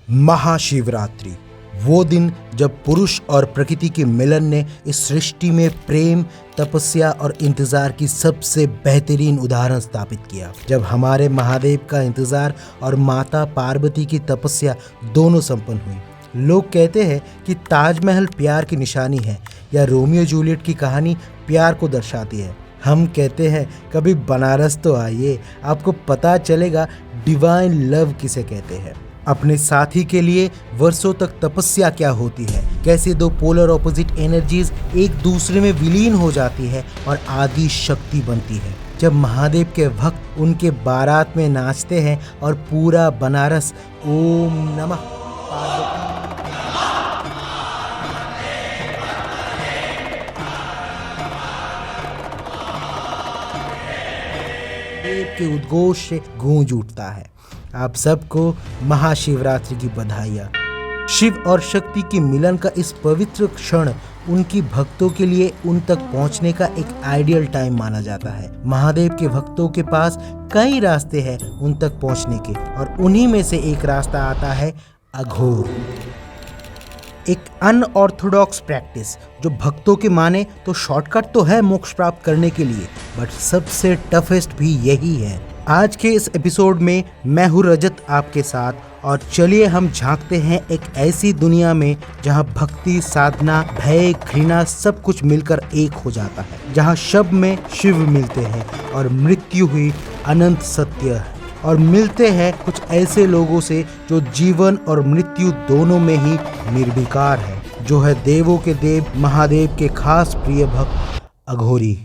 महाशिवरात्रि, वो दिन जब पुरुष और प्रकृति के मिलन ने इस सृष्टि में प्रेम, तपस्या और इंतजार की सबसे बेहतरीन उदाहरण स्थापित किया। जब हमारे महादेव का इंतजार और माता पार्वती की तपस्या दोनों संपन्न हुई। लोग कहते हैं कि ताजमहल प्यार की निशानी है या रोमियो जूलियट की कहानी प्यार को दर्शाती है। हम कहते हैं कभी बनारस तो आइए, आपको पता चलेगा डिवाइन लव किसे कहते हैं। अपने साथी के लिए वर्षों तक तपस्या क्या होती है, कैसे दो पोलर ऑपोजिट एनर्जीज एक दूसरे में विलीन हो जाती है और आदि शक्ति बनती है। जब महादेव के भक्त उनके बारात में नाचते हैं और पूरा बनारस ओम नमः देव के उद्घोष से गूंज उठता है। आप सबको महाशिवरात्रि की बधाइयाँ। शिव और शक्ति के मिलन का इस पवित्र क्षण उनकी भक्तों के लिए उन तक पहुंचने का एक आइडियल टाइम माना जाता है। महादेव के भक्तों के पास कई रास्ते हैं उन तक पहुंचने के, और उन्हीं में से एक रास्ता आता है अघोर, एक अनऑर्थोडॉक्स प्रैक्टिस जो भक्तों के माने तो शॉर्टकट तो है मोक्ष प्राप्त करने के लिए, बट सबसे टफेस्ट भी यही है। आज के इस एपिसोड में मैं हूँ रजत आपके साथ, और चलिए हम झांकते हैं एक ऐसी दुनिया में जहाँ भक्ति, साधना, भय, घृणा सब कुछ मिलकर एक हो जाता है, जहाँ शब में शिव मिलते हैं और मृत्यु ही अनंत सत्य है, और मिलते हैं कुछ ऐसे लोगों से जो जीवन और मृत्यु दोनों में ही निर्विकार है, जो है देवों के देव महादेव के खास प्रिय भक्त अघोरी।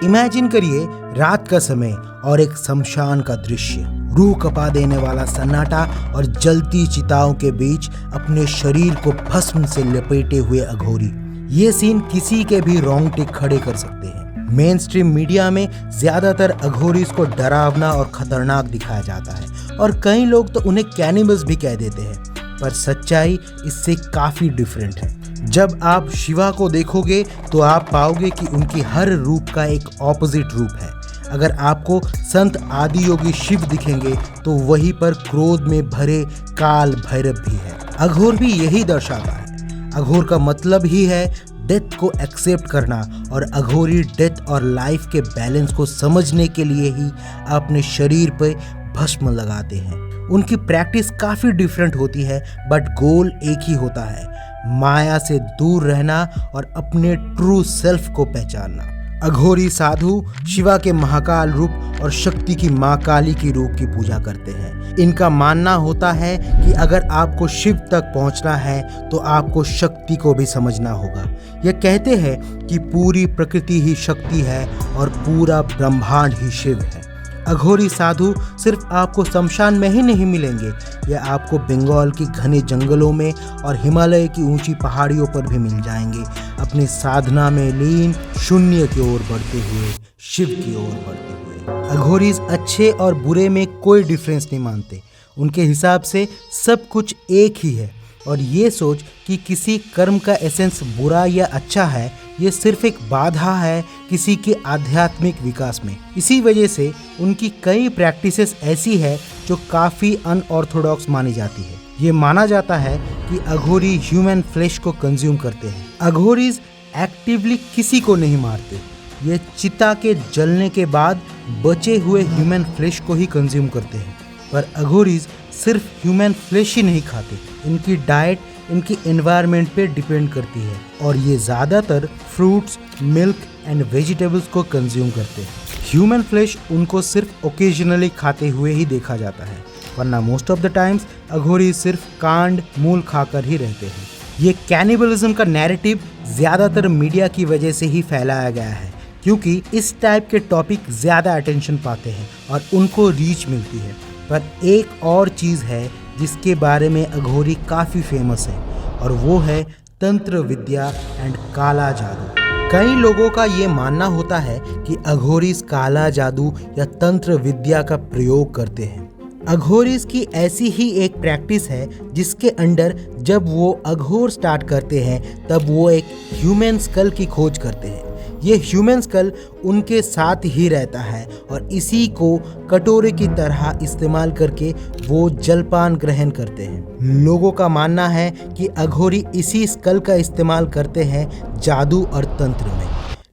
इमेजिन करिए रात का समय और एक शमशान का दृश्य, रूह कपा देने वाला सन्नाटा और जलती चिताओं के बीच अपने शरीर को भस्म से लपेटे हुए अघोरी। ये सीन किसी के भी रोंगटे खड़े कर सकते हैं। मेन स्ट्रीम मीडिया में ज्यादातर अघोरीज को डरावना और खतरनाक दिखाया जाता है, और कई लोग तो उन्हें कैनिबल्स भी कह देते हैं, पर सच्चाई इससे काफी डिफरेंट है। जब आप शिवा को देखोगे तो आप पाओगे कि उनकी हर रूप का एक ऑपोजिट रूप है। अगर आपको संत आदि योगी शिव दिखेंगे तो वहीं पर क्रोध में भरे काल भैरव भी है। अघोर भी यही दर्शाता है। अघोर का मतलब ही है डेथ को एक्सेप्ट करना, और अघोरी डेथ और लाइफ के बैलेंस को समझने के लिए ही अपने शरीर पर भस्म लगाते हैं। उनकी प्रैक्टिस काफ़ी डिफरेंट होती है, बट गोल एक ही होता है, माया से दूर रहना और अपने ट्रू सेल्फ को पहचानना। अघोरी साधु शिवा के महाकाल रूप और शक्ति की माँ काली की रूप की पूजा करते हैं। इनका मानना होता है कि अगर आपको शिव तक पहुंचना है तो आपको शक्ति को भी समझना होगा। ये कहते हैं कि पूरी प्रकृति ही शक्ति है और पूरा ब्रह्मांड ही शिव है। अघोरी साधु सिर्फ आपको शमशान में ही नहीं मिलेंगे, ये आपको बंगाल की घने जंगलों में और हिमालय की ऊंची पहाड़ियों पर भी मिल जाएंगे, अपनी साधना में लीन, शून्य की ओर बढ़ते हुए, शिव की ओर बढ़ते हुए। अघोरीज अच्छे और बुरे में कोई डिफरेंस नहीं मानते। उनके हिसाब से सब कुछ एक ही है, और ये सोच कि किसी कर्म का एसेंस बुरा या अच्छा है, ये सिर्फ एक बाधा है किसी के आध्यात्मिक विकास में। इसी वजह से उनकी कई प्रैक्टिसेस ऐसी है जो काफ़ी अनऑर्थोडॉक्स मानी जाती है। ये माना जाता है कि अघोरी ह्यूमन फ्लेश को कंज्यूम करते हैं। अघोरीज एक्टिवली किसी को नहीं मारते, ये चिता के जलने के बाद बचे हुए ह्यूमन फ्लेश को ही कंज्यूम करते हैं। पर अघोरीज सिर्फ ह्यूमन फ्लेश ही नहीं खाते, इनकी डाइट इनकी एनवायरनमेंट पे डिपेंड करती है, और ये ज़्यादातर फ्रूट्स, मिल्क एंड वेजिटेबल्स को कंज्यूम करते हैं। ह्यूमन फ्लेश उनको सिर्फ ओकेजनली खाते हुए ही देखा जाता है, वरना मोस्ट ऑफ द टाइम्स अघोरी सिर्फ कांड मूल खाकर ही रहते हैं। ये कैनिबलिज्म का नैरेटिव ज़्यादातर मीडिया की वजह से ही फैलाया गया है, क्योंकि इस टाइप के टॉपिक ज़्यादा अटेंशन पाते हैं और उनको रीच मिलती है। पर एक और चीज़ है जिसके बारे में अघोरी काफ़ी फेमस है, और वो है तंत्र विद्या एंड काला जादू। कई लोगों का ये मानना होता है कि अघोरीज काला जादू या तंत्र विद्या का प्रयोग करते हैं। अघोरीज की ऐसी ही एक प्रैक्टिस है जिसके अंडर जब वो अघोर स्टार्ट करते हैं तब वो एक ह्यूमन स्कल की खोज करते हैं। ये ह्यूमन स्कल उनके साथ ही रहता है और इसी को कटोरे की तरह इस्तेमाल करके वो जलपान ग्रहण करते हैं। लोगों का मानना है कि अघोरी इसी स्कल का इस्तेमाल करते हैं जादू और तंत्र में।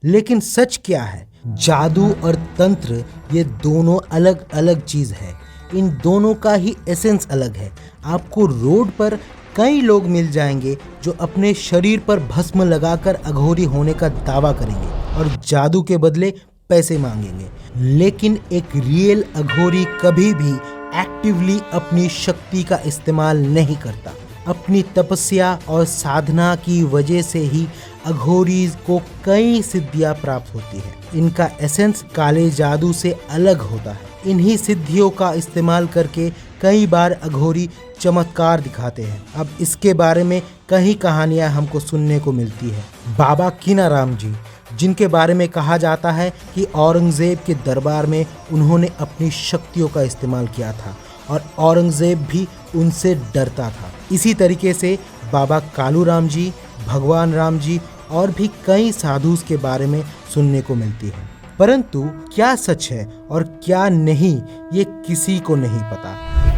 लेकिन सच क्या है? जादू और तंत्र ये दोनों अलग अलग चीज है। इन दोनों का ही एसेंस अलग है। आपको रोड पर कई लोग मिल जाएंगे जो अपने शरीर पर भस्म लगाकर अघोरी होने का दावा करेंगे और जादू के बदले पैसे मांगेंगे। लेकिन एक रियल अघोरी कभी भी एक्टिवली अपनी शक्ति का इस्तेमाल नहीं करता। अपनी तपस्या और साधना की वजह से ही अघोरीज को कई सिद्धियां प्राप्त होती है। इनका एसेंस काले जादू से अलग होता है। इन्हीं सिद्धियों का इस्तेमाल करके कई बार अघोरी चमत्कार दिखाते हैं। अब इसके बारे में कई कहानियां हमको सुनने को मिलती है। बाबा कीनाराम जी, जिनके बारे में कहा जाता है कि औरंगजेब के दरबार में उन्होंने अपनी शक्तियों का इस्तेमाल किया था और औरंगजेब भी उनसे डरता था। इसी तरीके से बाबा कालूराम जी, भगवान राम जी और भी कई साधुस के बारे में सुनने को मिलती है। परंतु क्या सच है और क्या नहीं, ये किसी को नहीं पता।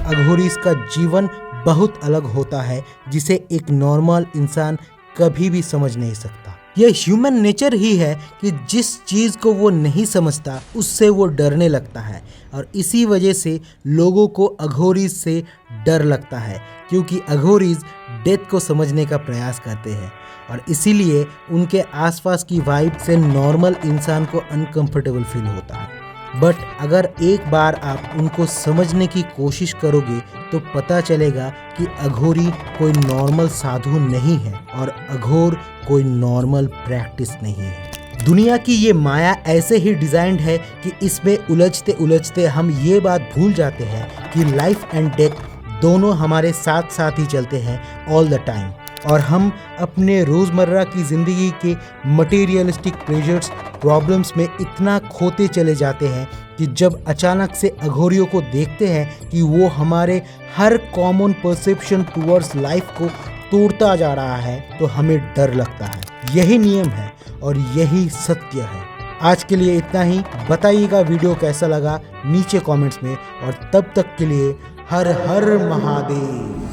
अघोरीज का जीवन बहुत अलग होता है जिसे एक नॉर्मल इंसान कभी भी समझ नहीं सकता। यह ह्यूमन नेचर ही है कि जिस चीज को वो नहीं समझता उससे वो डरने लगता है और इसी वजह से लोगों को अघोरीज से डर लगता है, क्योंकि अघोरीज डेथ को समझने का प्रयास करते हैं और इसीलिए उनके आसपास की वाइब से नॉर्मल इंसान को अनकंफर्टेबल फील होता है। बट अगर एक बार आप उनको समझने की कोशिश करोगे तो पता चलेगा कि अघोरी कोई नॉर्मल साधु नहीं है और अघोर कोई नॉर्मल प्रैक्टिस नहीं है। दुनिया की ये माया ऐसे ही डिजाइंड है कि इसमें उलझते उलझते हम ये बात भूल जाते हैं कि लाइफ एंड डेथ दोनों हमारे साथ साथ ही चलते हैं ऑल द टाइम और हम अपने रोज़मर्रा की ज़िंदगी के मटेरियलिस्टिक प्रेशर्स प्रॉब्लम्स में इतना खोते चले जाते हैं कि जब अचानक से अघोरियों को देखते हैं कि वो हमारे हर कॉमन परसेप्शन टुवर्ड्स लाइफ को तोड़ता जा रहा है तो हमें डर लगता है। यही नियम है और यही सत्य है। आज के लिए इतना ही। बताइएगा वीडियो कैसा लगा नीचे कमेंट्स में और तब तक के लिए हर हर महादेव।